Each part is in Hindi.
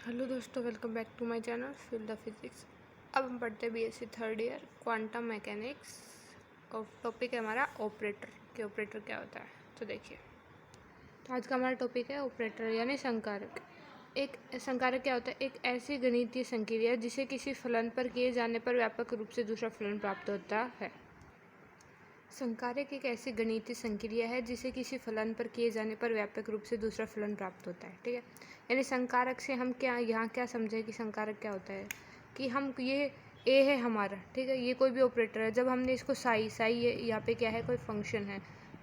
हेलो दोस्तों, welcome back to my channel field of physics. अब हम पढ़ते हैं BSc third year quantum mechanics और टॉपिक है हमारा ऑपरेटर कि ऑपरेटर क्या होता है। तो देखिए, तो आज का हमारा टॉपिक है ऑपरेटर यानी संकारक। एक संकारक क्या होता है? एक ऐसी गणितीय संक्रिया जिसे किसी फलन पर किए जाने पर व्यापक रूप से दूसरा फलन प्राप्त होता है। संकारक एक ऐसी गणितीय संक्रिया है जिसे किसी फलन पर किए जाने पर व्यापक रूप से दूसरा फलन प्राप्त होता है। ठीक है, यानी संकारक से हम यहाँ क्या समझे कि संकारक क्या होता है कि हम ये ए है हमारा, ठीक है, ये कोई भी ऑपरेटर है। जब हमने इसको साई ये यहाँ पे क्या है, कोई फंक्शन है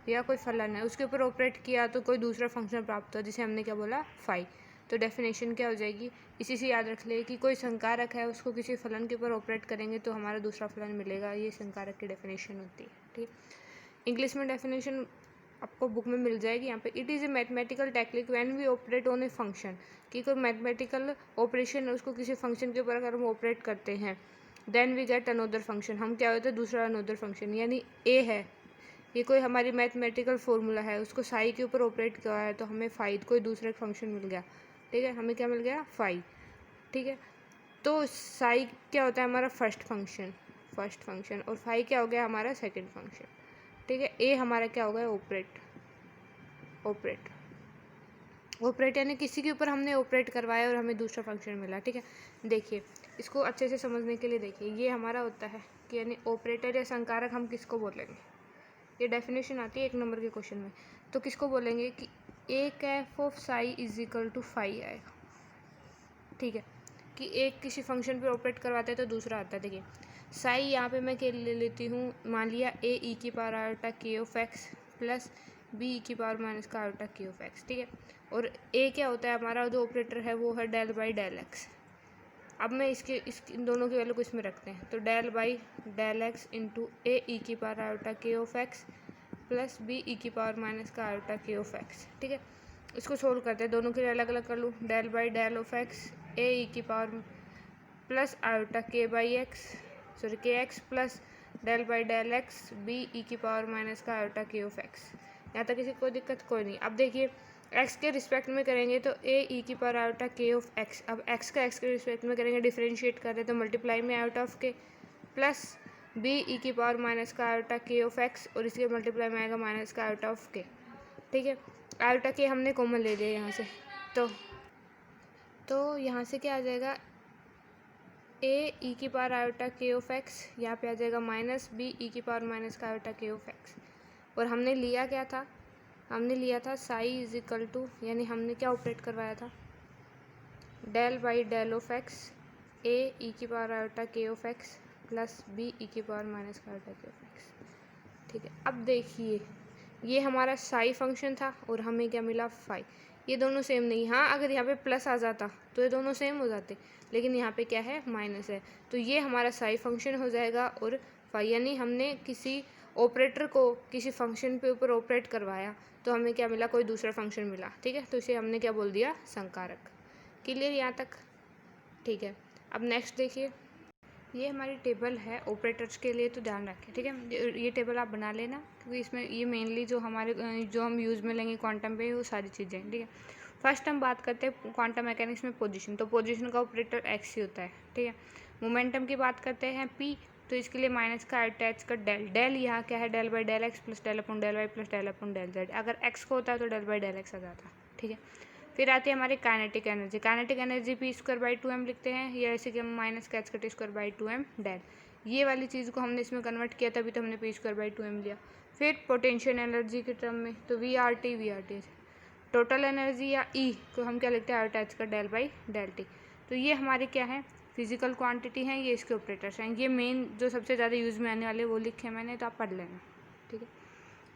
या कोई फलन है, उसके ऊपर ऑपरेट किया तो कोई दूसरा फंक्शन प्राप्त हुआ जिसे हमने क्या बोला, फाई। तो डेफिनेशन क्या हो जाएगी, इसी से याद रख ले कि कोई संकारक है, उसको किसी फलन के ऊपर ऑपरेट करेंगे तो हमारा दूसरा फलन मिलेगा। ये संकारक की डेफिनेशन होती है। ठीक, इंग्लिश में डेफिनेशन आपको बुक में मिल जाएगी यहाँ पे। It is a mathematical technique when we operate on a function, कि कोई मैथमेटिकल ऑपरेशन है, उसको किसी फंक्शन के ऊपर अगर हम ऑपरेट करते हैं, then we get another function, हम क्या होता है, दूसरा अनदर फंक्शन। यानी ए है, ये कोई हमारी मैथमेटिकल फॉर्मूला है, उसको साई के ऊपर ऑपरेट किया है तो हमें फाई, कोई दूसरा फंक्शन मिल गया। ठीक है, हमें क्या मिल गया, फाई। ठीक है, तो साई क्या होता है, हमारा फर्स्ट फंक्शन और फाई क्या हो गया, हमारा सेकेंड फंक्शन। ठीक है, ए हमारा क्या हो गया, ऑपरेट यानी किसी के ऊपर हमने ऑपरेट करवाया और हमें दूसरा फंक्शन मिला। ठीक है, देखिए इसको अच्छे से समझने के लिए देखिए, ये हमारा होता है कि यानी ऑपरेटर या संकारक हम किसको बोलेंगे। ये डेफिनेशन आती है 1 नंबर के क्वेश्चन में। तो किसको बोलेंगे कि A cap of psi is equal to phi आएगा। ठीक है, कि एक किसी फंक्शन पे ऑपरेट करवाते हैं तो दूसरा आता है। देखिए साई यहाँ पे मैं ले लेती हूँ, मान लिया ए ई की power iota k of x plus B e की पावर माइनस का आयोटा के ऑफ एक्स। ठीक है, और ए क्या होता है, हमारा जो ऑपरेटर है वो है डेल बाई डेल एक्स। अब मैं इन दोनों की वैल्यू को इसमें रखते हैं, तो del by del x into A e की power iota k of x plus B e की पावर माइनस का आयोटा के ऑफ एक्स। ठीक है, इसको सोल्व करते हैं, दोनों के लिए अलग अलग कर लूँ। Del by del of x A e की power plus iota k by x k x plus del by del x B e की पावर माइनस का आयोटा के ऑफ एक्स। यहाँ तक किसी कोई दिक्कत कोई नहीं। अब देखिए एक्स के रिस्पेक्ट में करेंगे तो ए ई की power iota k of x, अब एक्स का एक्स के रिस्पेक्ट में करेंगे, डिफरेंशिएट कर रहे हैं तो मल्टीप्लाई में आयोटा ऑफ के प्लस बी ई की पावर माइनस का आयोटा के ऑफ एक्स और इसके मल्टीप्लाई में आएगा माइनस का आयोटा ऑफ के। ठीक है, आयोटा के हमने कॉमन ले लिया यहाँ से, तो यहाँ से क्या आ जाएगा, ए ई की power iota k of x, यहाँ पे आ जाएगा माइनस बी ई की पावर माइनस का आयोटा के ऑफ एक्स। और हमने लिया क्या था, हमने लिया था साई इज इक्वल टू, यानी हमने क्या ऑपरेट करवाया था, del by del of x A e की power iota k of x plus B e की पावर माइनस का आयोटा के ऑफ एक्स। ठीक है, अब देखिए ये हमारा साई फंक्शन था और हमें क्या मिला, फाई। ये दोनों सेम नहीं, हाँ अगर यहाँ पे प्लस आ जाता तो ये दोनों सेम हो जाते, लेकिन यहाँ पे क्या है, माइनस है, तो ये हमारा साई फंक्शन हो जाएगा और फाई। यानी हमने किसी ऑपरेटर को किसी फंक्शन पे ऊपर ऑपरेट करवाया तो हमें क्या मिला, कोई दूसरा फंक्शन मिला। ठीक है, तो इसे हमने क्या बोल दिया, संकारक। क्लियर यहाँ तक? ठीक है, अब नेक्स्ट देखिए, ये हमारी टेबल है ऑपरेटर्स के लिए, तो ध्यान रखें। ठीक है, ये टेबल आप बना लेना क्योंकि इसमें ये मेनली जो हम यूज़ में लेंगे क्वांटम पे वो सारी चीज़ें। ठीक है, फर्स्ट हम बात करते हैं क्वांटम मैकेनिक्स में पोजीशन, तो पोजीशन का ऑपरेटर एक्स ही होता है। ठीक है, मोमेंटम की बात करते हैं पी, तो इसके लिए माइनस का अटैच का डेल यहाँ क्या है, del by del x plus del upon del y plus del upon del z. अगर एक्स को होता है तो डेल बाई डेल एक्स आ जाता। ठीक है, फिर आती है हमारी kinetic energy p square by 2m लिखते हैं, या ऐसे कि हम माइनस कैच cut square by 2m del, ये वाली चीज़ को हमने इसमें कन्वर्ट किया तभी तो हमने पी स्क्वायर बाई 2m लिया। फिर पोटेंशियल एनर्जी के टर्म में तो v r t total energy या ई को हम क्या लिखते हैं, आर अटैच का डेल बाई डेल टी। तो ये हमारी क्या है, फिजिकल क्वांटिटी हैं, ये इसके ऑपरेटर्स हैं। ये मेन जो सबसे ज़्यादा यूज़ में आने वाले वो लिखे मैंने, तो आप पढ़ लेना। ठीक है,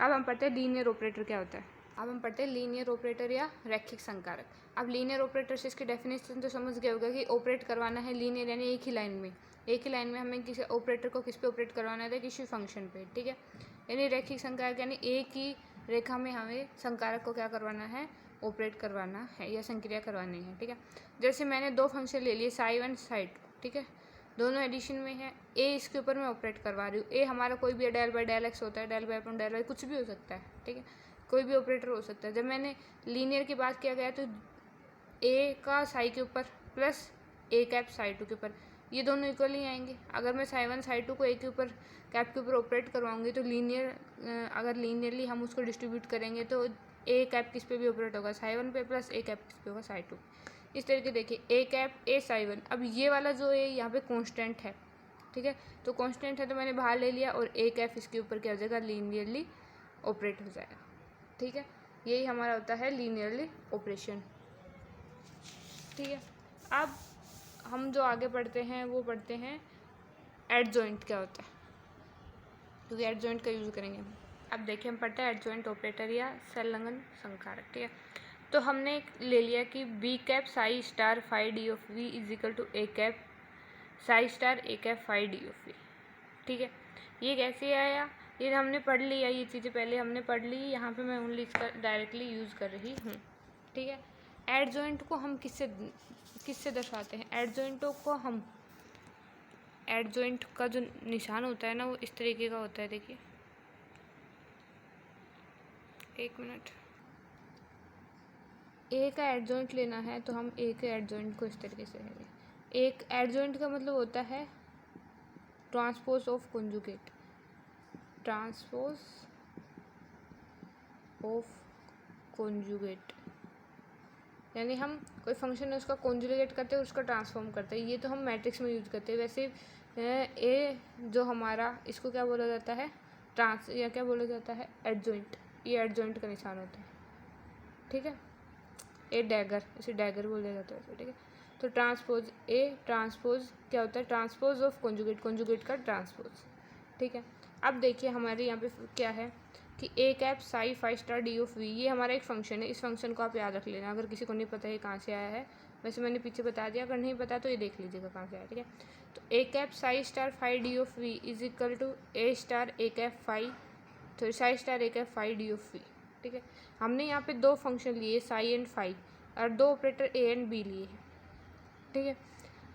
अब हम पढ़ते हैं लीनियर ऑपरेटर क्या होता है। अब हम पढ़ते हैं लीनियर ऑपरेटर या रैखिक संकारक। अब लीनियर ऑपरेटर से इसकी डेफिनेशन तो समझ गए होगा कि ऑपरेट करवाना है लीनियर, यानी एक ही लाइन में हमें किसी ऑपरेटर को किस पे ऑपरेट करवाना है, किसी फंक्शन पे। ठीक है, यानी रैखिक संकारक यानी एक ही रेखा में हमें संकारक को क्या करवाना है, ऑपरेट करवाना है या संक्रिया करवानी है। ठीक है, जैसे मैंने 2 फंक्शन ले लिए, साई 1 साई 2। ठीक है, दोनों एडिशन में है, ए इसके ऊपर मैं ऑपरेट करवा रही हूँ। ए हमारा कोई भी डेल बाई डेल एक्स होता है, del by upon del y कुछ भी हो सकता है। ठीक है, कोई भी ऑपरेटर हो सकता है। जब मैंने लीनियर की बात किया गया तो ए का साई के ऊपर plus A cap Sai to के ऊपर, ये दोनों इक्वल ही आएंगे। अगर मैं साई वन साई टू को ए के ऊपर कैप के ऊपर ऑपरेट करवाऊंगी तो अगर लीनियरली हम उसको डिस्ट्रीब्यूट करेंगे तो ए कैप किस पे भी ऑपरेट होगा, साई वन पे, प्लस ए कैप किस पे होगा, साई टू। इस तरीके देखिए A cap A psi one. अब ये वाला जो है यहाँ पे कांस्टेंट है, ठीक है, तो कांस्टेंट है तो मैंने बाहर ले लिया और ए कैप इसके ऊपर क्या हो जाएगा, लीनियरली ऑपरेट हो जाएगा, ठीक है। यही हमारा होता है लीनियरली ऑपरेशन, ठीक है। अब हम जो आगे पढ़ते हैं वो पढ़ते हैं एडजॉइंट क्या होता है, क्योंकि एडजॉइंट का यूज़ करेंगे हम। अब देखिए हम पढ़ते हैं एडजॉइंट ऑपरेटर या संलग्न संकारक, ठीक है। तो हमने ले लिया कि b cap psi star phi d of v is equal to a cap psi star A cap phi d of v, ठीक है। ये कैसे आया, ये हमने पढ़ लिया, ये चीज़ें पहले हमने पढ़ ली, यहाँ पे मैं ओनली इसका डायरेक्टली यूज़ कर रही हूँ, ठीक है। एडजॉइंट को हम किससे दर्शाते हैं, एडजॉइंटों को हम, एडजॉइंट का जो निशान होता है ना वो इस तरीके का होता है, देखिए एक मिनट। ए का एडजॉइंट लेना है तो हम ए के एडजॉइंट को इस तरीके से लेंगे। एक एडजॉइंट का मतलब होता है transpose of conjugate, transpose of conjugate, यानी हम कोई फंक्शन है उसका कॉन्जुगेट करते हैं, उसका ट्रांसफॉर्म करते हैं। ये तो हम मैट्रिक्स में यूज़ करते हैं। वैसे ए जो हमारा, इसको क्या बोला जाता है, या क्या बोला जाता है, एडजॉइंट। ये एडजॉइंट का निशान होता है, ठीक है। ए डैगर, इसे डैगर बोला जाता है, ठीक है। तो ट्रांसपोज, ए ट्रांसपोज क्या होता है, ट्रांसपोज ऑफ कॉन्जुगेट, कॉन्जुगेट का ट्रांसपोज, ठीक है। अब देखिए हमारे यहाँ पे क्या है कि A cap psi phi star d of v, ये हमारा एक फंक्शन है। इस फंक्शन को आप याद रख लेना, अगर किसी को नहीं पता ये कहाँ से आया है। वैसे मैंने पीछे बता दिया, अगर नहीं पता तो ये देख लीजिएगा कहाँ से आया, ठीक है। तो A cap psi star phi d of v is equal to A star A cap phi, तो psi star A cap phi d of v, ठीक है। हमने यहाँ पे दो फंक्शन लिए, साई एंड फाई, और दो ऑपरेटर ए एंड बी लिए हैं, ठीक है।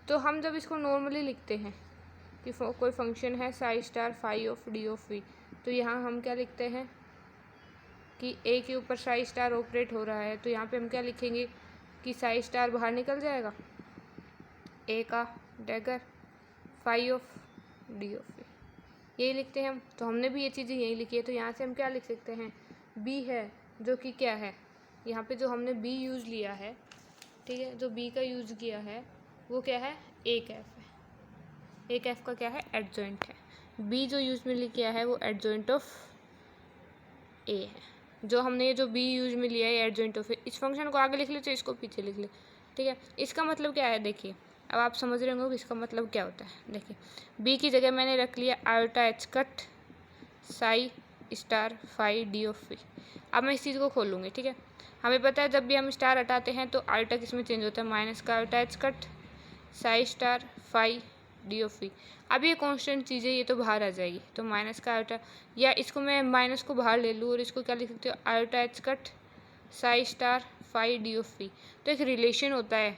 तो हम जब इसको नॉर्मली लिखते हैं कि कोई फंक्शन है psi star phi of d of v, तो यहाँ हम क्या लिखते हैं कि ए के ऊपर साई स्टार ऑपरेट हो रहा है, तो यहाँ पे हम क्या लिखेंगे कि साई स्टार बाहर निकल जाएगा, ए का dagger, phi of d of v, यही लिखते हैं हम। तो हमने भी ये चीज़ें यही लिखी है, तो यहाँ से हम क्या लिख सकते हैं, बी है जो कि क्या है, यहाँ पे जो हमने बी यूज़ लिया है, ठीक है, जो बी का यूज़ किया है वो क्या है, ए कैफ है। ए कैफ का क्या है, एडजॉइंट है। बी जो यूज़ में किया है वो एडजॉइंट ऑफ ए है। जो हमने ये जो बी यूज में लिया है एडजॉइंट ऑफ ए, इस फंक्शन को आगे लिख ले तो इसको पीछे लिख ले, ठीक है। इसका मतलब क्या है, देखिए अब आप समझ रहे होंगे कि इसका मतलब क्या होता है। देखिए बी की जगह मैंने रख लिया iota h cut psi star phi d of v. अब मैं इस चीज़ को खोलूँगी, ठीक है। हमें पता है जब भी हम स्टार हटाते हैं तो आयोटा किस में चेंज होता है, माइनस का iota h cut psi star phi d of v. अब ये कांस्टेंट चीज़ है, ये तो बाहर आ जाएगी, तो माइनस का आयोटा, या इसको मैं माइनस को बाहर ले लूँ और इसको क्या लिख सकते हो, iota h cut psi star phi d of v. तो एक रिलेशन होता है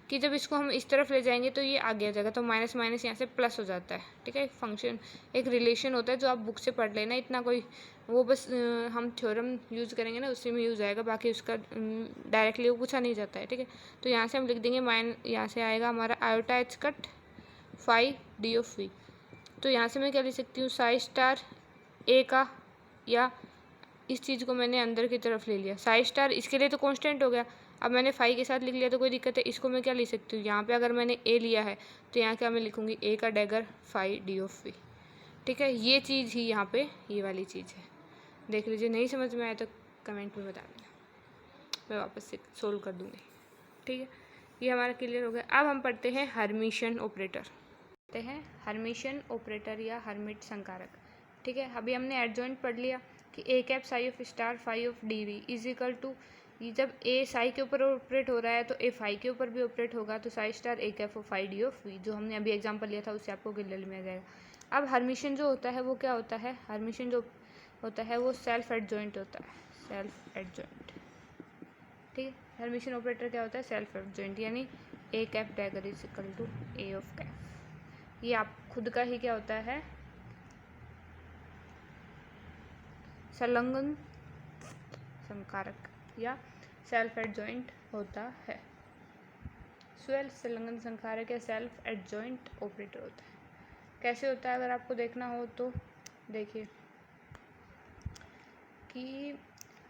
कि जब इसको हम इस तरफ ले जाएंगे तो ये आगे आ जाएगा, तो माइनस माइनस यहाँ से प्लस हो जाता है, ठीक है। एक फंक्शन, एक रिलेशन होता है जो आप बुक से पढ़ लेना, इतना कोई वो बस हम थ्योरम यूज़ करेंगे ना उसी में यूज़ आएगा, बाकी उसका डायरेक्टली वो पूछा नहीं जाता है, ठीक है। तो यहाँ से हम लिख देंगे यहाँ से आएगा हमारा iota h cut phi d of v. तो यहाँ से मैं क्या लिख सकती हूँ, साई स्टार ए का, या इस चीज़ को मैंने अंदर की तरफ ले लिया, साई स्टार इसके लिए तो कांस्टेंट हो गया, अब मैंने फाई के साथ लिख लिया तो कोई दिक्कत है। इसको मैं क्या लिख सकती हूँ, यहाँ पे अगर मैंने ए लिया है तो यहाँ क्या मैं लिखूँगी, ए का dagger phi d of v, ठीक है। ये चीज़ ही यहाँ पे ये वाली चीज़ है, देख लीजिए। नहीं समझ में आया तो कमेंट में बता देना, मैं वापस से सोल्व कर दूँगी, ठीक है। ये हमारा क्लियर हो गया। अब हम पढ़ते हैं हर्मिशियन ऑपरेटर, हैं हर्मिशियन ऑपरेटर या हर्मिट संकारक, ठीक है। अभी हमने एडजॉइंट पढ़ लिया कि A cap psi of star phi of d v is equal to, जब ए साई के ऊपर ऑपरेट हो रहा है तो ए फाई के ऊपर भी ऑपरेट होगा, तो psi star A cap of phi d of v, जो हमने अभी एग्जांपल लिया था उससे आपको क्लियर में आ जाएगा। अब हर्मिशियन जो होता है वो क्या होता है, हर्मिशियन जो होता है वो सेल्फ एडजॉइंट होता है, सेल्फ एडजॉइंट, ठीक है। हर्मिशियन ऑपरेटर क्या होता है, सेल्फ एडजॉइंट, यानी A cap dagger is equal to A of cap, ये आप खुद का ही क्या होता है, संलग्न संकारक या सेल्फ एडजॉइंट होता है, स्वेल्फ संलग्न संकारक या सेल्फ एडजॉइंट ऑपरेटर होता है। कैसे होता है अगर आपको देखना हो तो देखिए कि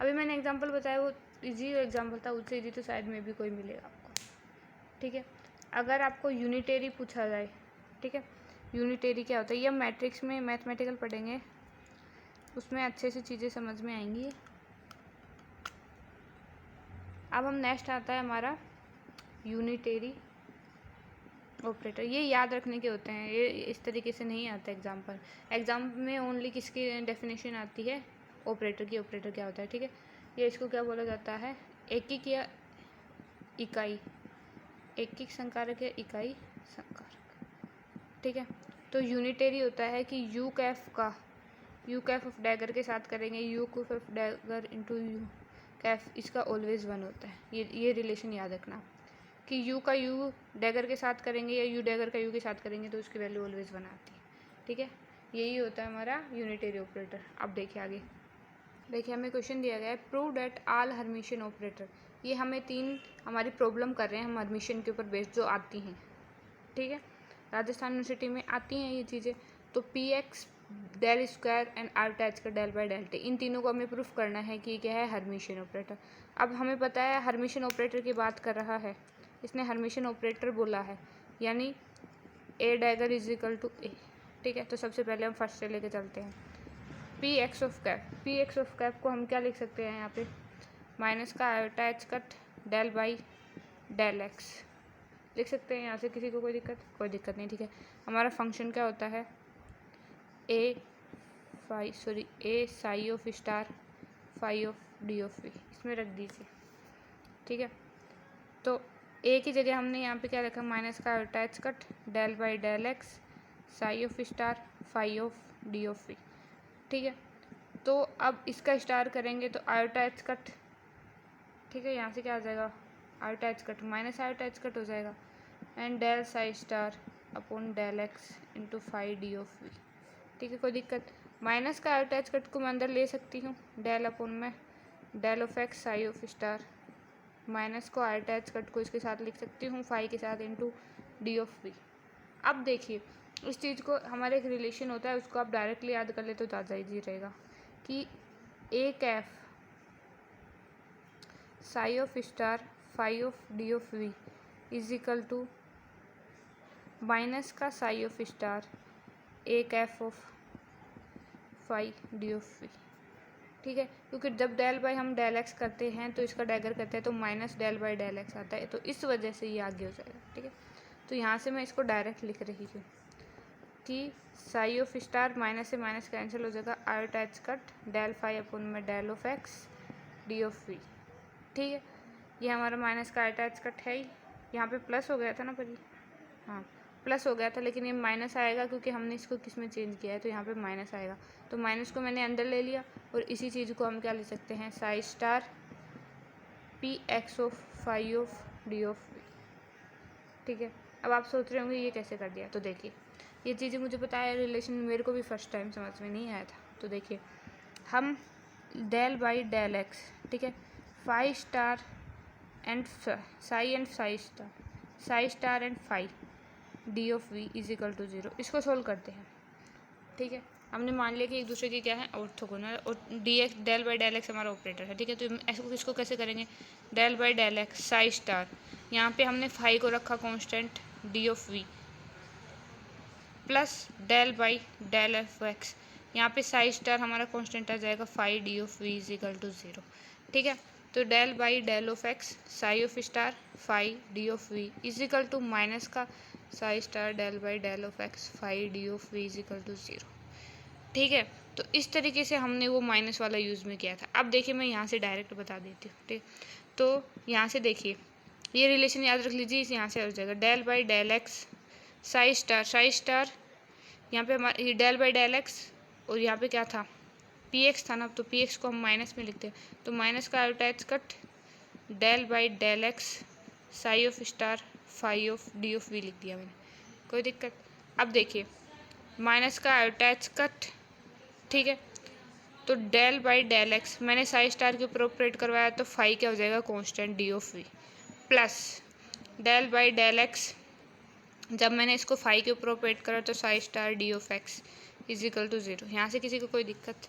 अभी मैंने एग्जांपल बताया वो इजी एग्जांपल था, उससे इजी तो शायद में भी कोई मिलेगा आपको। ठीक है, अगर आपको यूनिटेरी पूछा जाए, ठीक है, यूनिटेरी क्या होता है, ये मैट्रिक्स में मैथमेटिकल पढ़ेंगे, उसमें अच्छे से चीज़ें समझ में आएंगी। अब हम नेक्स्ट आता है हमारा यूनिटेरी ऑपरेटर। ये याद रखने के होते हैं, ये इस तरीके से नहीं आता एग्जाम में ओनली किसकी डेफिनेशन आती है, ऑपरेटर की। ऑपरेटर क्या होता है, ठीक है, ये इसको क्या बोला जाता है, एकीक या इकाई, एकीक संकारक या इकाई संकारक। ठीक है, तो यूनिटेरी होता है कि यू कैफ ऑफ डैगर के साथ करेंगे, you Kaif of dagger into you Kaif, इसका ऑलवेज वन होता है। ये रिलेशन याद रखना कि यू का यू डैगर के साथ करेंगे या यू डैगर का यू के साथ करेंगे तो उसकी वैल्यू ऑलवेज वन आती है। ठीक है, यही होता है हमारा यूनिटेरी ऑपरेटर। अब देखिए आगे, देखिए हमें क्वेश्चन दिया गया है prove that all Hermitian operator. ये हमें 3 हमारी प्रॉब्लम कर रहे हैं हम हर्मिशियन के ऊपर बेस्ड जो आती हैं। ठीक है, राजस्थान यूनिवर्सिटी में आती हैं ये चीज़ें। तो p x del square and r अटैच का डेल बाई डेल टी, इन तीनों को हमें प्रूफ करना है कि क्या है, हर्मिशियन ऑपरेटर। अब हमें पता है हर्मिशियन ऑपरेटर की बात कर रहा है, इसने हर्मिशियन ऑपरेटर बोला है, यानी ए डैगर इज इक्वल टू ए। ठीक है, तो सबसे पहले हम फर्स्ट से लेके चलते हैं पी एक्स ऑफ कैप को हम क्या लिख सकते हैं यहाँ पे, माइनस का attach cut del by del x लिख सकते हैं यहाँ से। किसी को कोई दिक्कत नहीं। ठीक है, हमारा फंक्शन क्या होता है, A psi of star phi of d of v, इसमें रख दीजिए। ठीक है, तो ए की जगह हमने यहाँ पे क्या रखा, माइनस का attach cut del by del x psi of star phi of d of v. ठीक है, तो अब इसका स्टार करेंगे तो आयोटा एच कट, ठीक है, यहाँ से क्या आ जाएगा, iota h cut minus iota h cut हो जाएगा, and del psi star upon del x into phi d of v. ठीक है, कोई दिक्कत, माइनस का आयोटा एच कट को मैं अंदर ले सकती हूँ, डेल अपॉन में del of x psi of star, minus को आयोटा एच कट को इसके साथ लिख सकती हूँ फाई के साथ इंटू डी ऑफ वी। अब देखिए इस चीज़ को, हमारे एक रिलेशन होता है उसको आप डायरेक्टली याद कर ले तो ज़्यादा ईजी रहेगा कि A cap psi of star phi of d of v is equal to minus का psi of star A cap of phi d of v. ठीक है, क्योंकि जब डेल बाई हम डेल एक्स करते हैं तो इसका डैगर करते हैं तो minus del by del x आता है, तो इस वजह से ये आगे हो जाएगा। ठीक है, तो यहाँ से मैं इसको डायरेक्ट लिख रही हूँ कि साई ऑफ स्टार माइनस से माइनस कैंसिल हो जाएगा, are attach cut del phi upon में del of x d of v. ठीक है, ये हमारा माइनस का अटैच कट है ही, यहाँ पे प्लस हो गया था ना पहले, हाँ प्लस हो गया था, लेकिन ये माइनस आएगा क्योंकि हमने इसको किस में चेंज किया है, तो यहाँ पे माइनस आएगा, तो माइनस को मैंने अंदर ले लिया और इसी चीज़ को हम क्या ले सकते हैं, psi star p x of phi of d of v. ठीक है, अब आप सोच रहे होंगे ये कैसे कर दिया, तो देखिए ये चीज़ें मुझे पता है, रिलेशन मेरे को भी फर्स्ट टाइम समझ में नहीं आया था। तो देखिए हम डेल बाई डेल एक्स, ठीक है, phi star and psi star and phi d of v is equal to 0, इसको सोल्व करते हैं। ठीक है, हमने मान लिया कि एक दूसरे की क्या है, ऑर्थोगोनल, और d x del by del x हमारा ऑपरेटर है। ठीक है, तो इसको कैसे करेंगे, del by del x psi star, यहाँ पे हमने फाई को रखा constant d of v, plus del by del f x, यहाँ पे साई स्टार हमारा कांस्टेंट आ जाएगा phi d of v is equal to 0। ठीक है, तो del by del of x psi of star phi d of v is equal to minus का psi star del by del of x phi d of v is equal to 0। ठीक है, तो इस तरीके से हमने वो माइनस वाला यूज़ में किया था। अब देखिए मैं यहाँ से डायरेक्ट बता देती हूँ। ठीक, तो यहाँ से देखिए ये रिलेशन याद रख लीजिए, इस यहाँ से हो जाएगा del by del x psi star, यहाँ पे हमारा डेल बाई डेल एक्स, और यहाँ पे क्या था, पी एक्स था ना, तो पी एक्स को हम माइनस में लिखते हैं, तो माइनस का attach cut del by del x psi of star phi of d of v लिख दिया मैंने, कोई दिक्कत। अब देखिए माइनस का अटैच कट, ठीक है, तो डेल बाई डेल एक्स मैंने साई स्टार के ऊपर ऑपरेट करवाया तो फाई क्या हो जाएगा, constant d of v, plus del by del x, जब मैंने इसको फाई के ऊपर ऑपरेट करा तो psi star d of x is equal to 0। यहाँ से किसी को कोई दिक्कत?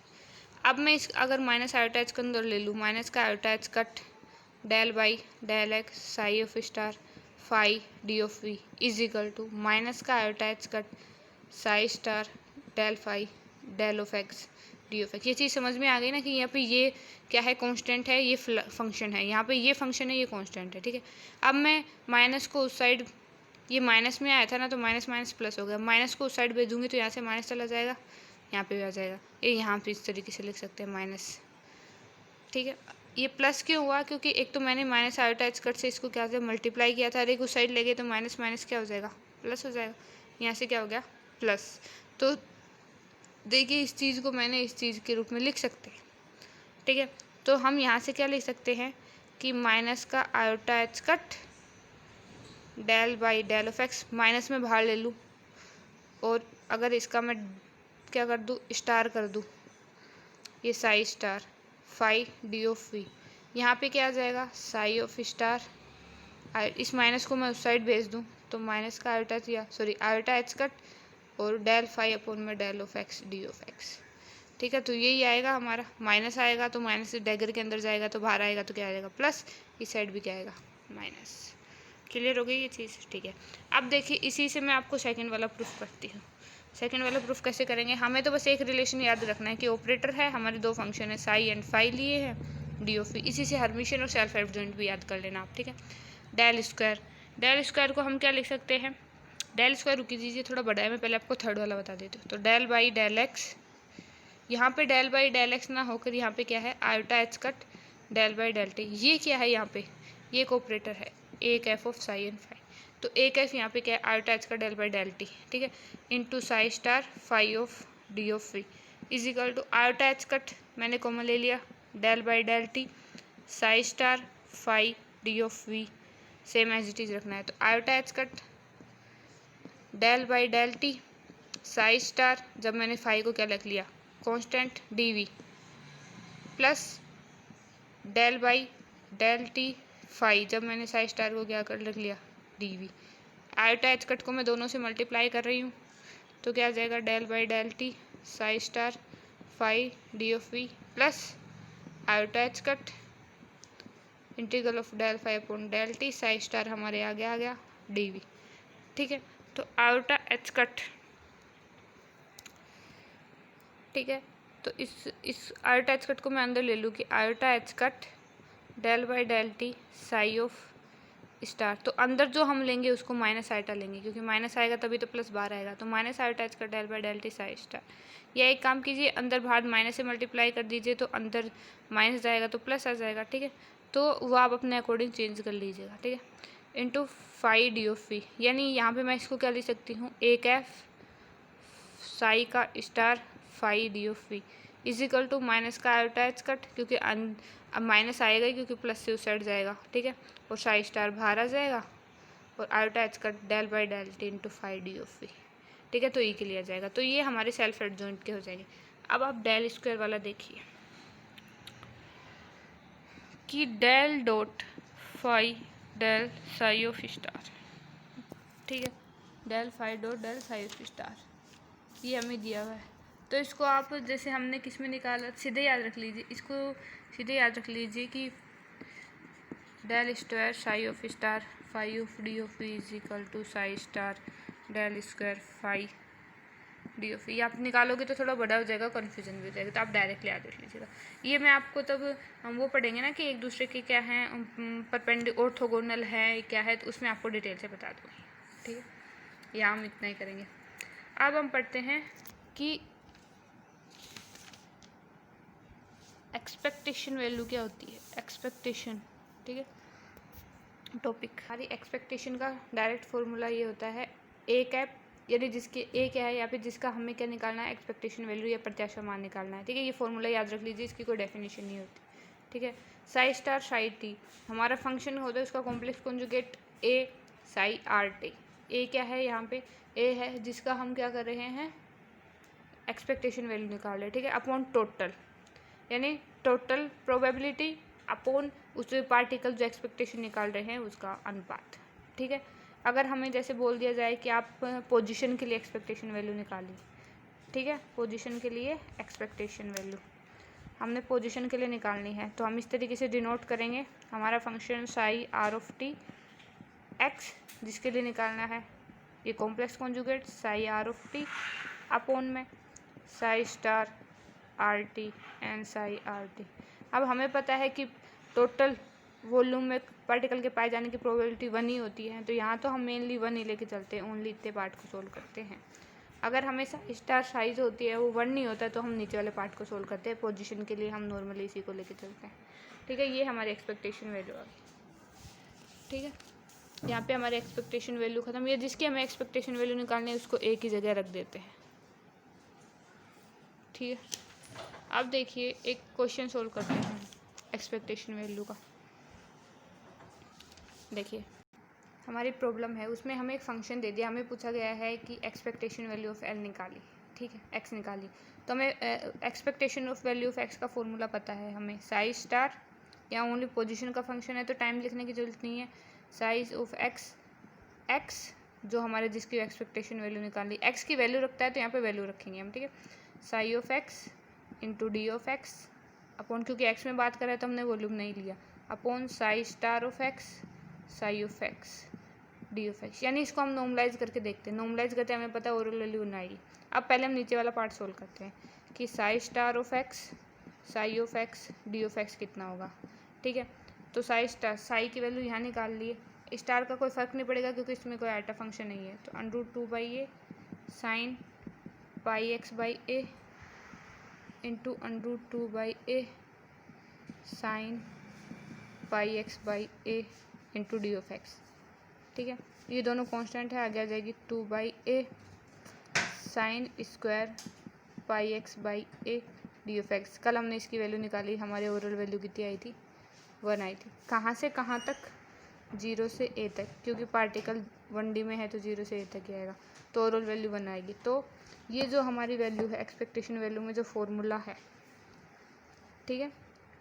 अब मैं इस अगर माइनस आयोटा एच के अंदर ले लूँ, माइनस का iota h cut del by del x psi of star phi d of v is equal to minus का iota h cut psi star del phi del of x d of x. ये चीज़ समझ में आ गई ना कि यहाँ पे ये क्या है, कांस्टेंट है, ये फंक्शन है, यहाँ पे ये फंक्शन है, ये कांस्टेंट है, ठीक है। अब मैं माइनस को उस साइड, ये माइनस में आया था ना, तो माइनस माइनस प्लस हो गया, माइनस को उस साइड भेज दूँगी तो यहाँ से माइनस चला जाएगा, यहाँ पे भी आ जाएगा, ये यहाँ पे इस तरीके से लिख सकते हैं माइनस, ठीक है। ये प्लस क्यों हुआ? क्योंकि एक तो मैंने माइनस आयोटा एच कट से इसको क्या था मल्टीप्लाई किया था, और एक उस साइड ले गए तो माइनस माइनस क्या हो जाएगा, प्लस हो जाएगा, यहाँ से क्या हो गया प्लस। तो देखिए इस चीज़ को मैंने इस चीज़ के रूप में लिख सकते हैं, ठीक है। तो हम यहाँ से क्या लिख सकते हैं कि माइनस का iota h cut del by del of x, minus में बाहर ले लूँ और अगर इसका मैं क्या कर दूँ, स्टार कर दूँ, ये psi star phi d of v, यहाँ पे क्या आ जाएगा साई ऑफ स्टार, इस माइनस को मैं उस साइड भेज दूँ तो माइनस का आयोटा या सॉरी आयोटा एच कट और डेल फाई अपॉन में del of x d of x, ठीक है। तो यही आएगा हमारा, माइनस आएगा तो माइनस से डैगर के अंदर जाएगा तो बाहर आएगा तो क्या आएगा प्लस, इस साइड भी क्या आएगा माइनस। क्लियर हो गई ये चीज़, ठीक है। अब देखिए इसी से मैं आपको सेकंड वाला प्रूफ करती हूँ। सेकंड वाला प्रूफ कैसे करेंगे, हमें तो बस एक रिलेशन याद रखना है कि ऑपरेटर है, हमारे दो फंक्शन है साई एंड फाई लिए हैं डी ऑफ, इसी से हर्मिशियन और सेल्फ एडजॉइंट भी याद कर लेना आप, ठीक है। डेल स्क्वायर, डेल स्क्वायर को हम क्या लिख सकते हैं, डेल स्क्वायर रुकी दीजिए थोड़ा बड़ा है, मैं पहले आपको थर्ड वाला बता देती हूँ। तो डेल बाई डेल एक्स, यहाँ पे डेल बाई डेल एक्स ना होकर यहाँ पे क्या है iota h cut del by del t, ये क्या है यहाँ पे, ये एक ऑपरेटर है एक f of psi and phi, तो एक एफ यहाँ पे क्या है आयोटा एच का डेल बाई डेल टी, ठीक है, into psi star phi of d of v is equal to iota h cut मैंने कॉमन ले लिया del by del t psi star phi d of v same as it is रखना है, तो iota h cut del by del t psi star, जब मैंने फाई को क्या लिख लिया constant d v plus del by del t phi, जब मैंने साई स्टार को क्या कर लिख लिया d v, iota h cut को मैं दोनों से मल्टीप्लाई कर रही हूँ तो क्या आ जाएगा del by del t psi star phi d of v plus iota h cut integral of del phi upon del t psi star हमारे आगे आ गया डी वी, ठीक है। तो आयोटा एच कट, ठीक है, तो इस आयोटा एच कट को मैं अंदर ले लूँ कि iota h cut del by del t psi of star, तो अंदर जो हम लेंगे उसको माइनस आयोटा लेंगे क्योंकि माइनस आएगा तभी तो प्लस बाहर आएगा, तो minus iota h cut del by del t psi star, या एक काम कीजिए अंदर बाहर माइनस से मल्टीप्लाई कर दीजिए तो अंदर माइनस जाएगा तो प्लस आ जाएगा, ठीक है। तो वो आप अपने अकॉर्डिंग चेंज कर लीजिएगा, ठीक है, into phi d of v, यानी यहाँ पे मैं इसको क्या लिख सकती हूँ एक एफ साई का star phi d of v is equal to minus का आयोटा एच कट, क्योंकि अब माइनस आएगा ही क्योंकि प्लस से उस साइड जाएगा, ठीक है, और साई स्टार बाहर आ जाएगा और iota h cut del by del t into phi d of v, ठीक है, तो ई के लिए आ जाएगा, तो ये हमारे सेल्फ एडजॉइंट के हो जाएंगे। अब आप डेल स्क्वायर वाला देखिए कि del dot phi del psi of star, ठीक है, del phi dot del psi of star ये हमें दिया हुआ है, तो इसको आप जैसे हमने किस में निकाला सीधे याद रख लीजिए, इसको सीधे याद रख लीजिए कि del square psi of star phi of d of v is equal to psi star del square phi d of v, आप निकालोगे तो थोड़ा बड़ा हो जाएगा, कन्फ्यूजन भी हो जाएगा, तो आप डायरेक्टली याद रख लीजिएगा। ये मैं आपको तब हम वो पढ़ेंगे ना कि एक दूसरे के क्या हैं ऑर्थोगोनल है क्या है, तो उसमें आपको डिटेल से बता दूँगी, ठीक है, यहाँ हम इतना ही करेंगे। अब हम पढ़ते हैं कि एक्सपेक्टेशन वैल्यू क्या होती है, एक्सपेक्टेशन, ठीक है, टॉपिक हमारी एक्सपेक्टेशन का डायरेक्ट फॉर्मूला ये होता है ए कैप, यानी जिसके ए क्या है यहाँ पे जिसका हमें क्या निकालना है एक्सपेक्टेशन वैल्यू या प्रत्याशा मान निकालना है, ठीक है, ये फॉर्मूला याद रख लीजिए, इसकी कोई डेफिनेशन नहीं होती, ठीक है। साई स्टार साई टी हमारा फंक्शन होता है उसका कॉम्प्लेक्स कॉन्जुगेट ए साई आर टी, ए क्या है यहाँ पे ए है जिसका हम क्या कर रहे हैं एक्सपेक्टेशन वैल्यू निकाल रहे हैं, ठीक है, अपॉन टोटल, यानी टोटल प्रोबेबिलिटी अपॉन उस पार्टिकल जो एक्सपेक्टेशन निकाल रहे हैं उसका अनुपात, ठीक है। अगर हमें जैसे बोल दिया जाए कि आप पोजीशन के लिए एक्सपेक्टेशन वैल्यू निकालिए, ठीक है, पोजीशन के लिए एक्सपेक्टेशन वैल्यू हमने पोजीशन के लिए निकालनी है, तो हम इस तरीके से डिनोट करेंगे हमारा function psi r of t x, जिसके लिए निकालना है ये complex conjugate psi r of t upon में psi star r t and psi r t. अब हमें पता है कि टोटल वॉल्यूम में पार्टिकल के पाए जाने की प्रोबेबिलिटी 1 ही होती है, तो यहाँ तो हम मेनली 1 ही लेके चलते हैं, ओनली इतने पार्ट को सोल्व करते हैं। अगर हमें स्टार साइज होती है वो 1 नहीं होता तो हम नीचे वाले पार्ट को सोल्व करते हैं, पोजीशन के लिए हम नॉर्मली इसी को लेके चलते हैं, ठीक है। ये हमारी एक्सपेक्टेशन वैल्यू आ गई, ठीक है। यहाँ पे हमारी एक्सपेक्टेशन वैल्यू खत्म। ये जिसकी हमें एक्सपेक्टेशन वैल्यू निकालनी है उसको एक ही जगह रख देते हैं, ठीक है। अब देखिए एक क्वेश्चन सोल्व करते हैं एक्सपेक्टेशन वैल्यू का। देखिए हमारी प्रॉब्लम है, उसमें हमें एक फंक्शन दे दिया, हमें पूछा गया है कि एक्सपेक्टेशन वैल्यू ऑफ एल निकाली, ठीक है, एक्स निकाली। तो हमें expectation of value of x का फॉर्मूला पता है हमें, साइज स्टार, यहाँ ओनली पोजीशन का फंक्शन है तो टाइम लिखने की जरूरत नहीं है, साइज ऑफ एक्स, एक्स जो हमारे जिसकी एक्सपेक्टेशन वैल्यू निकाली, एक्स की वैल्यू रखता है तो यहाँ पे वैल्यू रखेंगे हम, ठीक है, sigh of x into D of x upon, क्योंकि एक्स में बात कर रहे हैं तो हमने वॉल्यूम नहीं लिया, upon psi star of x psi of x d of x. यानी इसको हम नॉर्मलाइज करके देखते हैं, नॉर्मलाइज करते हैं हमें पता है ओरल वैल्यू ना आएगी। अब पहले हम नीचे वाला पार्ट सोल्व करते हैं कि Sai star of x psi of x d of x कितना होगा, ठीक है। तो साई स्टार, साई की वैल्यू यहाँ निकाल लिए, स्टार का कोई फ़र्क नहीं पड़ेगा क्योंकि इसमें कोई आइटा फंक्शन नहीं है, तो √2/a sign pi x by A into √2/a sign pi x by A into D of x, ठीक है। ये दोनों कांस्टेंट है, आगे आ जाएगी 2/a sine square pi x by a d of x. कल हमने इसकी वैल्यू निकाली, हमारे ओरल वैल्यू कितनी आई थी, 1 आई थी। कहाँ से कहाँ तक, 0 से a तक, क्योंकि पार्टिकल 1D में है तो 0 से a तक ही आएगा, तो ओरल वैल्यू 1 आएगी। तो ये जो हमारी वैल्यू है एक्सपेक्टेशन वैल्यू में जो फॉर्मूला है, ठीक है,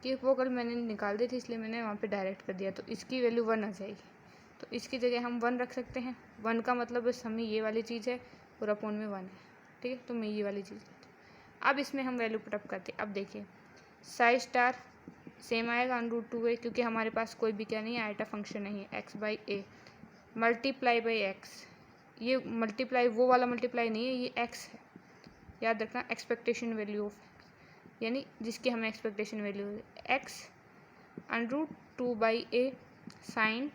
कि वो कल मैंने निकाल दी थी इसलिए मैंने वहाँ पे डायरेक्ट कर दिया, तो इसकी वैल्यू 1 आ जाएगी, तो इसकी जगह हम 1 रख सकते हैं। 1 का मतलब बस हमें ये वाली चीज़ है और अपॉन में 1 है, ठीक है, तो मैं ये वाली चीज़ लेती हूँ। अब इसमें हम वैल्यू पुटअप करते हैं। अब देखिए साई स्टार सेम आएगा √2a, क्योंकि हमारे पास कोई भी क्या नहीं है, आइटा फंक्शन नहीं है, x by a multiply by x, ये मल्टीप्लाई वो वाला मल्टीप्लाई नहीं है, ये एक्स है, याद रखना, एक्सपेक्टेशन वैल्यू ऑफ एक्स, यानी जिसकी हमें एक्सपेक्टेशन वैल्यू है x √2/a sign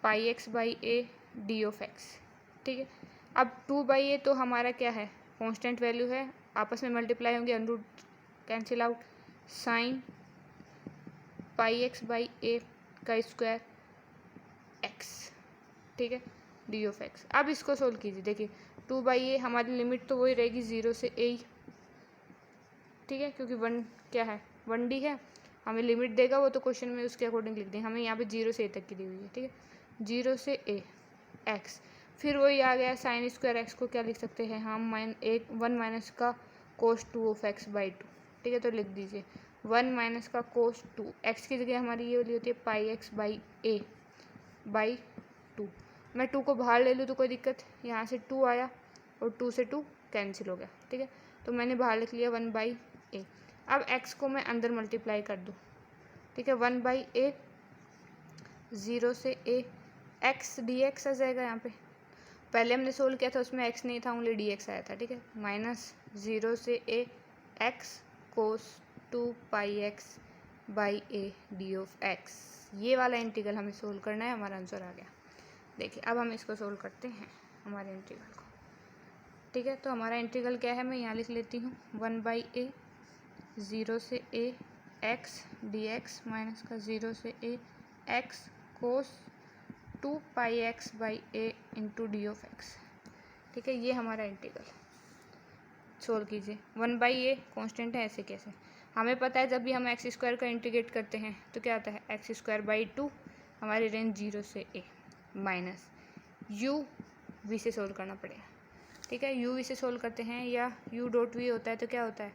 pi x by a d of x, ठीक है। अब 2/a तो हमारा क्या है, कांस्टेंट वैल्यू है, आपस में मल्टीप्लाई होंगे, √ cancel out, sine pi x by a का स्क्वायर एक्स, ठीक है, डी ऑफ एक्स। अब इसको सोल्व कीजिए, देखिए 2/a हमारी लिमिट तो वही रहेगी 0 से a, ठीक है, क्योंकि 1 क्या है, 1D है, हमें लिमिट देगा वो तो क्वेश्चन में उसके अकॉर्डिंग लिख दें, हमें यहाँ पे 0 से a तक की दी हुई है, ठीक है, 0 से a एक्स, फिर वही आ गया साइन स्क्वायर एक्स को क्या लिख सकते हैं हम, 1 माइनस का कोस 2 ऑफ एक्स बाई 2, ठीक है, तो लिख दीजिए 1 माइनस का कोस 2, एक्स की जगह हमारी ये वाली होती है पाई एक्स बाई ए बाई 2। मैं 2 को बाहर ले लूँ तो कोई दिक्कत, यहाँ से 2 आया और 2 से 2 कैंसिल हो गया, ठीक है, तो मैंने बाहर लिख लिया 1/a। अब x को मैं अंदर मल्टीप्लाई कर दूँ, ठीक है, 1/a 0 से a x dx आ जाएगा। यहाँ पे पहले हमने सोल्व किया था उसमें x नहीं था, ओनली dx आया था, ठीक है, माइनस 0 से a x cos 2πx by a D of x। ये वाला इंटीग्रल हमें सोल्व करना है, हमारा आंसर आ गया। देखिए अब हम इसको सोल्व करते हैं हमारे इंटीग्रल को, ठीक है, तो हमारा इंटीग्रल क्या है, मैं यहाँ लिख लेती हूँ 1/a 0 से a x dx माइनस का 0 से a x cos 2πx by a into D of x, ठीक है, ये हमारा इंटीग्रल सोल्व कीजिए। 1/a कॉन्स्टेंट है, ऐसे कैसे, हमें पता है जब भी हम एक्स स्क्वायर का इंटीग्रेट करते हैं तो क्या आता है एक्स स्क्वायर बाई 2, हमारी रेंज 0 से a माइनस u v से सोल्व करना पड़ेगा, ठीक है, u v से सोल्व करते हैं, या u.v होता है तो क्या होता है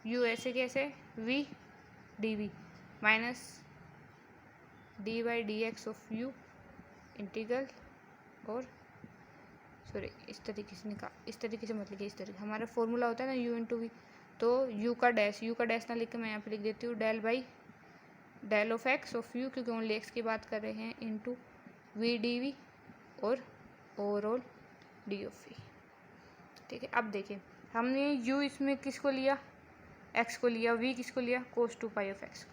u ऐसे कैसे v dv minus dy dx of u integral और सॉरी इस तरीके से मत लिखिए, इस तरीके हमारा फॉर्मूला होता है ना u इंटू वी, तो u का डैश ना लिख के मैं यहाँ पे लिख देती हूँ del by del of x of u, क्योंकि ओनली एक्स की बात कर रहे हैं, इंटू वी डी वी और ओवरऑल डी ऑफ वी। ठीक है, अब देखिए हमने u इसमें किसको लिया, x को लिया, v किसको लिया, कोस 2 पाई ऑफ x को।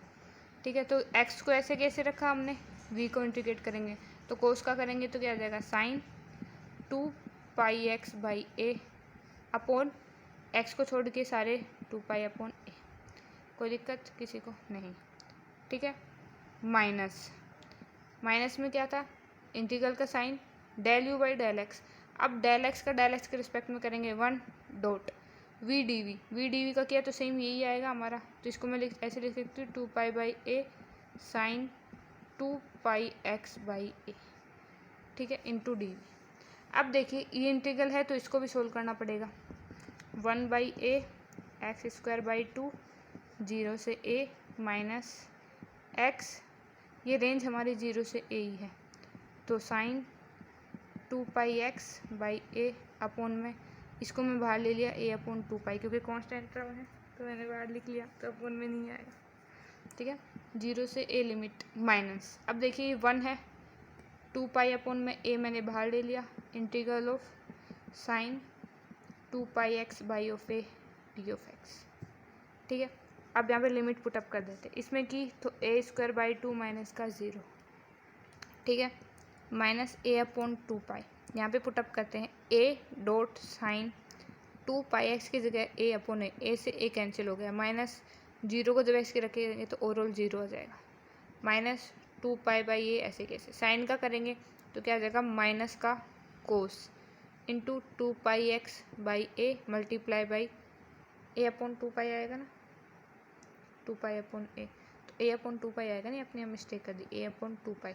ठीक है, तो x को ऐसे कैसे रखा हमने, v को इंटीग्रेट करेंगे तो कोस का करेंगे तो क्या आ जाएगा sine 2 pi x by a upon x को छोड़ के सारे 2 पाई अपॉन ए। कोई दिक्कत किसी को नहीं। ठीक है, माइनस में क्या था, इंटीग्रल का sine del u by del x. अब डेल एक्स का डेल एक्स के रिस्पेक्ट में करेंगे 1 डॉट वी डी वी का किया तो सेम यही आएगा हमारा, तो इसको मैं ऐसे लिख सकती हूँ 2 pi by a sine 2 pi x by a. ठीक है, इंटू डी वी। अब देखिए ये इंटीग्रल है तो इसको भी सोल्व करना पड़ेगा। 1 by a x square by 2 0 से ए माइनस एक्स, ये रेंज हमारी 0 से ए ही है, तो sine 2 pi x by a upon में इसको मैं बाहर ले लिया ए अपॉन 2 पाई, क्योंकि कांस्टेंट टर्म है तो मैंने बाहर लिख लिया, तो अपॉन में नहीं आएगा। ठीक है, 0 से ए लिमिट माइनस, अब देखिए 1 है, 2 पाई अपॉन में ए मैंने बाहर ले लिया, integral of sine 2 pi x by of A d of x. ठीक है, अब यहाँ पे लिमिट पुटअप कर देते, इसमें की तो ए स्क्वायर बाई 2 माइनस का 0। ठीक है, माइनस ए अपॉन 2 पाई, यहाँ पे पुटअप करते हैं a dot sine 2 pi x की जगह ए अपॉन ए से ए कैंसिल हो गया, माइनस 0 को जब एक्स के रखेंगे तो ओवरऑल 0 हो जाएगा, माइनस 2 पाई बाई ए ऐसे कैसे, साइन का करेंगे तो क्या आ जाएगा माइनस का cos into 2 pi x by a multiply by a upon 2 pi आएगा ना, 2 पाई अपॉन ए, तो ए अपॉन 2 पाई आएगा नहीं, अपने हम मिस्टेक कर दी, ए अपॉन 2 पाई,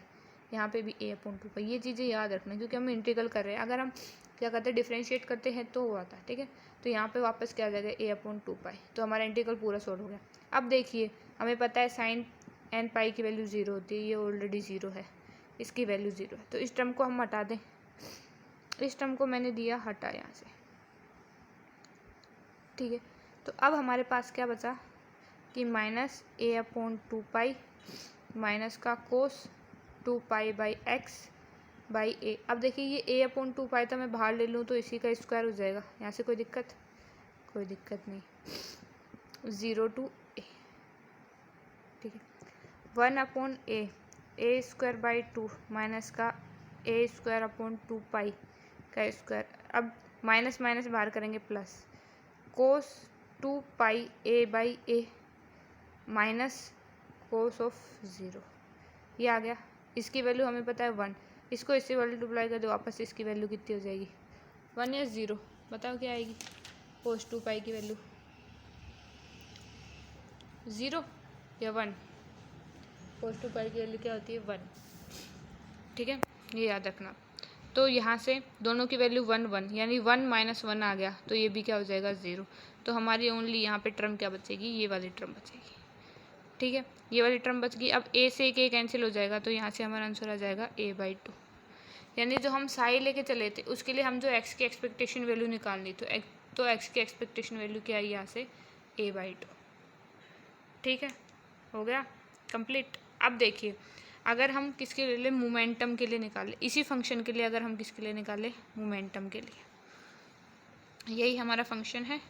यहाँ पे भी ए अपॉन 2 पाई। ये चीज़ें याद रखना क्योंकि हम इंटीग्रल कर रहे हैं, अगर हम क्या करते हैं डिफ्रेंशिएट करते हैं तो वो आता है। ठीक है, तो यहाँ पे वापस क्या आ जाएगा ए अपॉन 2 पाई, तो हमारा इंटीग्रल पूरा सॉल्व हो गया। अब देखिए हमें पता है साइन एन पाई की वैल्यू 0 होती है, ये ऑलरेडी 0 है, इसकी वैल्यू 0 है, तो इस टर्म को हम हटा दें, इस टर्म को मैंने दिया हटा यहाँ से। ठीक है, तो अब हमारे पास क्या बचा कि माइनस ए अपॉन 2 पाई माइनस का कोस 2 पाई बाई एक्स बाई ए। अब देखिए ये ए अपॉन 2 पाई था, मैं बाहर ले लूँ तो इसी का स्क्वायर हो जाएगा, यहाँ से कोई दिक्कत नहीं, 0 टू ए। ठीक है, 1 upon A square by 2 minus का ए स्क्वायर अपॉन 2 पाई का स्क्वायर, अब माइनस माइनस बाहर करेंगे plus cos 2 pi A by A minus cos of 0, ये आ गया। इसकी वैल्यू हमें पता है 1, इसको इससे मल्टीप्लाई कर दो वापस, इसकी वैल्यू कितनी हो जाएगी 1 या 0, बताओ क्या आएगी, कोस 2 पाई की वैल्यू 0 या 1, कोस 2 पाई की वैल्यू क्या होती है 1। ठीक है, ये याद रखना। तो यहाँ से दोनों की वैल्यू 1 1 यानी 1 माइनस 1 आ गया, तो ये भी क्या हो जाएगा 0, तो हमारी ओनली यहाँ पे टर्म क्या बचेगी, ये वाली टर्म बचेगी। ठीक है, ये वाली टर्म बच गई। अब ए से एक कैंसिल हो जाएगा, तो यहाँ से हमारा आंसर आ जाएगा a बाई 2, यानी जो हम साई लेके चले थे उसके लिए हम जो x की एक्सपेक्टेशन वैल्यू निकालनी, तो x की एक्सपेक्टेशन वैल्यू क्या है यहाँ से a बाई 2। ठीक है, हो गया कंप्लीट। अब देखिए अगर हम किसके ले लें, मोमेंटम के लिए निकालें, इसी फंक्शन के लिए अगर हम किसके लिए निकालें, मोमेंटम के लिए, यही हमारा फंक्शन है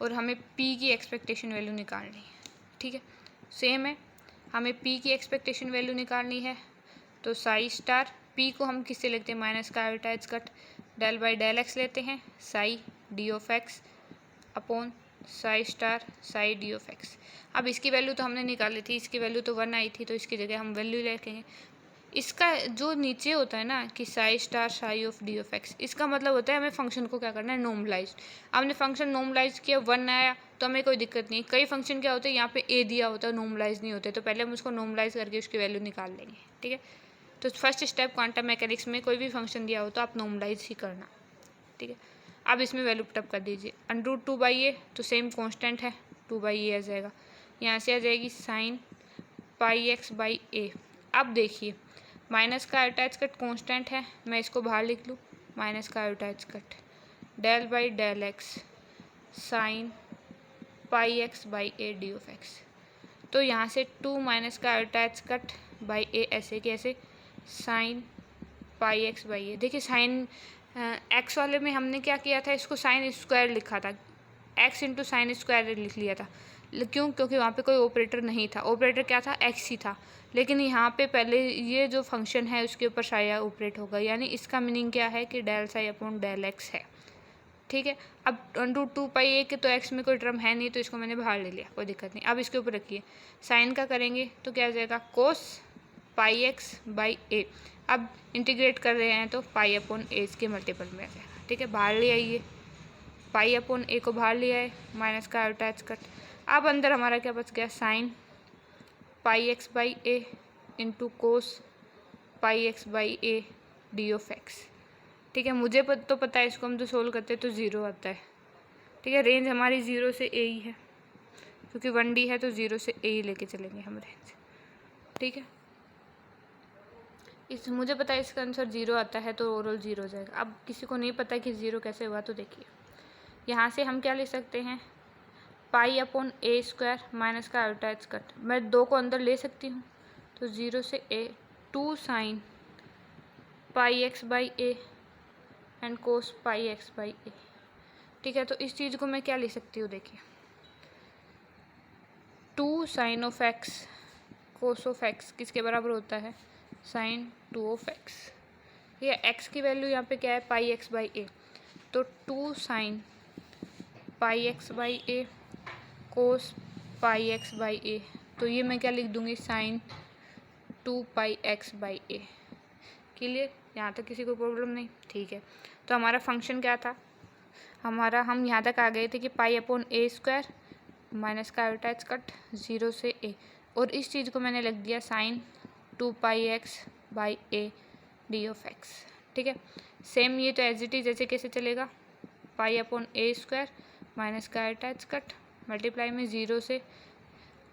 और हमें p की एक्सपेक्टेशन वैल्यू निकालनी है। ठीक है, सेम है, हमें p की एक्सपेक्टेशन वैल्यू निकालनी है, तो साई स्टार p को हम किससे लेते हैं, माइनस का advertise cut del by del x लेते हैं, psi d of x upon psi star psi d of x. अब इसकी वैल्यू तो हमने निकाली थी, इसकी वैल्यू तो 1 आई थी, तो इसकी जगह हम वैल्यू लेंगे। इसका जो नीचे होता है ना कि Sai star sigh of d of x, इसका मतलब होता है हमें फंक्शन को क्या करना है, नॉर्मलाइज। हमने फंक्शन नॉर्मलाइज किया, 1 आया तो हमें कोई दिक्कत नहीं। कई फंक्शन क्या होते हैं यहाँ पे ए दिया होता है, नॉर्मलाइज नहीं होते, तो पहले हम उसको नॉर्मलाइज करके उसकी वैल्यू निकाल लेंगे। ठीक है, तो फर्स्ट स्टेप क्वांटम मैकेनिक्स में कोई भी फंक्शन दिया हो तो आप नॉर्मलाइज ही करना। ठीक है, अब इसमें वैल्यू पुटअप कर दीजिए, अंडरूट 2 बाई ए, तो सेम कॉन्स्टेंट है 2 बाई ए आ जाएगा, यहाँ से आ जाएगी साइन पाई एक्स बाई ए। अब देखिए माइनस का अटैच कट कांस्टेंट है, मैं इसको बाहर लिख लूँ, माइनस का attach cut del by del x sine pi x by a d of x. तो यहाँ से 2 माइनस का अटैच कट बाई ए ऐसे कैसे साइन पाई एक्स बाई ए। देखिए साइन एक्स वाले में हमने क्या किया था, इसको साइन स्क्वायर लिखा था, एक्स इंटू साइन स्क्वायर लिख लिया था। क्यों? क्योंकि वहाँ पे कोई ऑपरेटर नहीं था, ऑपरेटर क्या था, एक्स ही था। लेकिन यहाँ पे पहले ये जो फंक्शन है उसके ऊपर साया ऑपरेट होगा, यानी इसका मीनिंग क्या है कि del psi upon del x है। ठीक है, अब अंडू 2 पाई ए के तो एक्स में कोई टर्म है नहीं, तो इसको मैंने बाहर ले लिया, कोई दिक्कत नहीं। अब इसके ऊपर रखिए, साइन का करेंगे तो क्या आ जाएगा, कोस पाई एक्स बाई ए। अब इंटीग्रेट कर रहे हैं तो पाई अपॉन ए के मल्टीपल में आ जाएगा। ठीक है, बाहर ले आइए, पाई अपॉन ए को बाहर ले आए, माइनस का अटैच कट। अब अंदर हमारा क्या बच गया, sign pi x by A into cos pi x by a d of x. ठीक है, मुझे तो पता है, इसको हम तो सोल्व करते हैं तो 0 आता है। ठीक है, रेंज हमारी 0 से ए ही है, क्योंकि 1D है तो 0 से ए ही लेके चलेंगे हम रेंज। ठीक है, इस मुझे पता है इसका आंसर 0 आता है, तो ओवरऑल 0 हो जाएगा। अब किसी को नहीं पता कि 0 कैसे हुआ, तो देखिए यहाँ से हम क्या ले सकते हैं, पाई अपॉन ए स्क्वायर माइनस का अटैच कट, मैं 2 को अंदर ले सकती हूँ, तो 0 से a 2 sine pi x by a and cos pi x by a. ठीक है, तो इस चीज़ को मैं क्या ले सकती हूँ, देखिए 2 sine of x cos of x किसके बराबर होता है, साइन 2 ऑफ एक्स। ठीक है, एक्स की वैल्यू यहाँ पे क्या है, पाई एक्स बाई ए, तो 2 sine pi x by a cos pi x by a, तो ये मैं क्या लिख दूँगी, sine 2 pi x by a. Clear, यहाँ तक किसी को प्रॉब्लम नहीं? ठीक है, तो हमारा फंक्शन क्या था, हम यहाँ तक आ गए थे कि पाई अपॉन ए स्क्वायर माइनस का अटैच कट 0 से ए, और इस चीज़ को मैंने लिख दिया sine 2 pi x by a d of x. ठीक है, सेम ये तो एज इट इज जैसे कैसे चलेगा, पाई अपॉन ए स्क्वायर माइनस का अटैच कट मल्टीप्लाई में 0 से।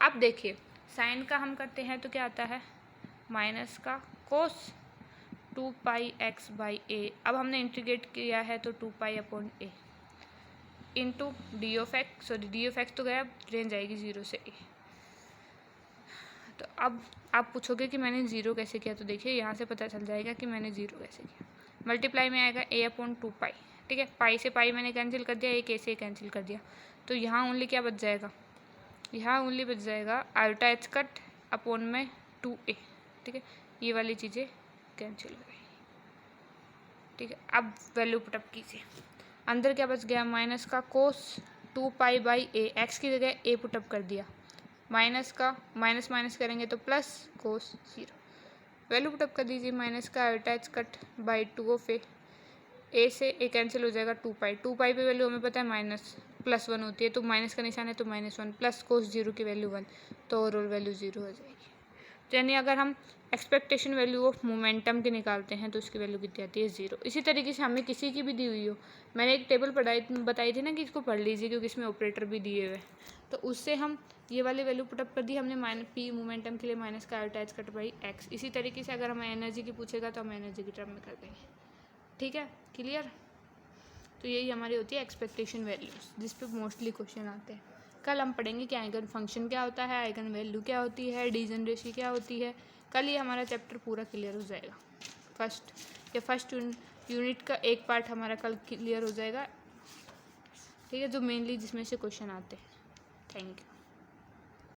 अब देखिए साइन का हम करते हैं तो क्या आता है, माइनस का कोस 2 पाई एक्स बाई ए। अब हमने इंटीग्रेट किया है तो 2 pi upon A into D of x, sorry D of x तो गया, रेंज आएगी 0 से ए। तो अब आप पूछोगे कि मैंने 0 कैसे किया, तो देखिए यहाँ से पता चल जाएगा कि मैंने 0 कैसे किया। मल्टीप्लाई में आएगा ए अपॉन 2 पाई। ठीक है, पाई से पाई मैंने कैंसिल कर दिया, एक ए से कैंसिल कर दिया, तो यहाँ ओनली क्या बच जाएगा, यहाँ ओनली बच जाएगा अटैच कट अपॉन में 2a। ठीक है, ये वाली चीज़ें कैंसिल हो गई। ठीक है, अब वैल्यू पुटअप कीजिए, अंदर क्या बच गया, माइनस का कोस 2 पाई बाई ए, एक्स की जगह ए पुटअप कर दिया, माइनस का माइनस माइनस करेंगे तो प्लस कोस 0, वैल्यू पुटअप कर दीजिए, माइनस का अटैच कट बाई 2 ऑफ ए से ए कैंसिल हो जाएगा 2 पाई पे वैल्यू हमें पता है माइनस +1 होती है, तो माइनस का निशान है तो -1 प्लस कोस 0 की वैल्यू 1, तो ओवरऑल वैल्यू 0 हो जाएगी। तो यानी अगर हम एक्सपेक्टेशन वैल्यू ऑफ मोमेंटम की निकालते हैं तो उसकी वैल्यू कितनी आती है, 0। इसी तरीके से हमें किसी की भी दी हुई हो, मैंने एक टेबल बताई थी ना कि इसको पढ़ लीजिए क्योंकि इसमें ऑपरेटर भी दिए हुए, तो उससे हम ये वाली वैल्यू पुटअप कर दी हमने, पी मोमेंटम के लिए माइनस का अटैच कट बाई एक्स। इसी तरीके से अगर हमें एनर्जी की पूछेगा तो हम एनर्जी की टर्म में कर देंगे। ठीक है, क्लियर। तो यही हमारी होती है एक्सपेक्टेशन वैल्यूज़, जिस पे मोस्टली क्वेश्चन आते हैं। कल हम पढ़ेंगे कि आइगन फंक्शन क्या होता है, आइगन वैल्यू क्या होती है, डिजनरेसी क्या होती है। कल ये हमारा चैप्टर पूरा क्लियर हो जाएगा। फर्स्ट यूनिट का एक पार्ट हमारा कल क्लियर हो जाएगा। ठीक है, जो मेनली जिसमें से क्वेश्चन आते हैं। Thank you.